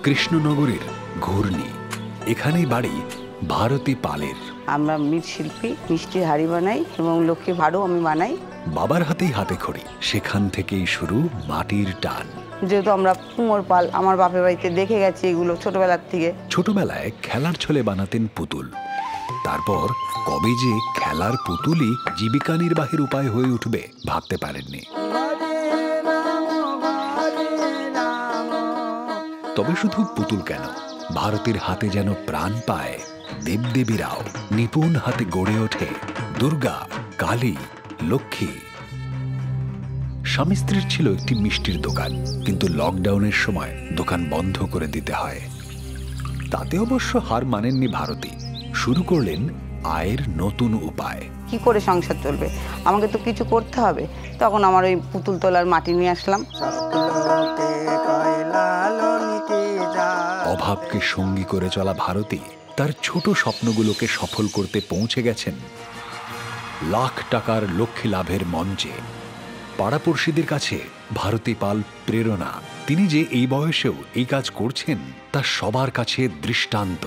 কৃষ্ণনগরের ঘূর্ণি। এখানেই বাড়ি ভারতী পালের। আমরা মৃৎশিল্পী, মিষ্টির হাড়ি বানাই এবং লক্ষ্মী ভাড়ও আমি বানাই। বাবার হাতেই হাতে খড়ি, সেখান থেকেই শুরু মাটির টান। যেহেতু আমরা কুমোর পাল, আমার বাপের বাড়িতে দেখে গেছি এগুলো ছোটবেলার থেকে। ছোটবেলায় খেলার ছলে বানাতেন পুতুল, তারপর কবে যে খেলার পুতুলই জীবিকা নির্বাহের উপায় হয়ে উঠবে ভাবতে পারেননি। তবে শুধু পুতুল কেন, ভারতের হাতে যেন প্রাণ পায় দেবদেবীরাও। নিপুণ হাতে গড়ে ওঠে দুর্গা, কালী, লক্ষ্মী। স্বামী স্ত্রীর ছিল একটি মিষ্টির দোকান, কিন্তু লকডাউনের সময় দোকান বন্ধ করে দিতে হয়। তাতে অবশ্য হার মানেননি ভারতী, শুরু করলেন আয়ের নতুন উপায়। কি করে সংসার চলবে, আমাকে তো কিছু করতে হবে। তখন আমার ওই পুতুল তোলার মাটি নিয়ে আসলাম। অভাবকে সঙ্গী করে চলা ভারতী তার ছোট স্বপ্নগুলোকে সফল করতে পৌঁছে গেছেন লাখ টাকার লক্ষ্মী লাভের মঞ্চে। পাড়াপড়শিদের কাছে ভারতী পাল প্রেরণা। তিনি যে এই বয়সেও এই কাজ করছেন তা সবার কাছে দৃষ্টান্ত।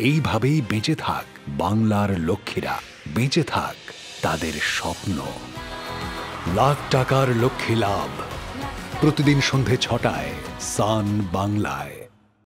এইভাবেই বেঁচে থাক বাংলার লক্ষ্মীরা, বেঁচে থাক তাদের স্বপ্ন। লাখ টাকার লক্ষ্মী লাভ, প্রতিদিন সন্ধে ৬টায় সান বাংলায়।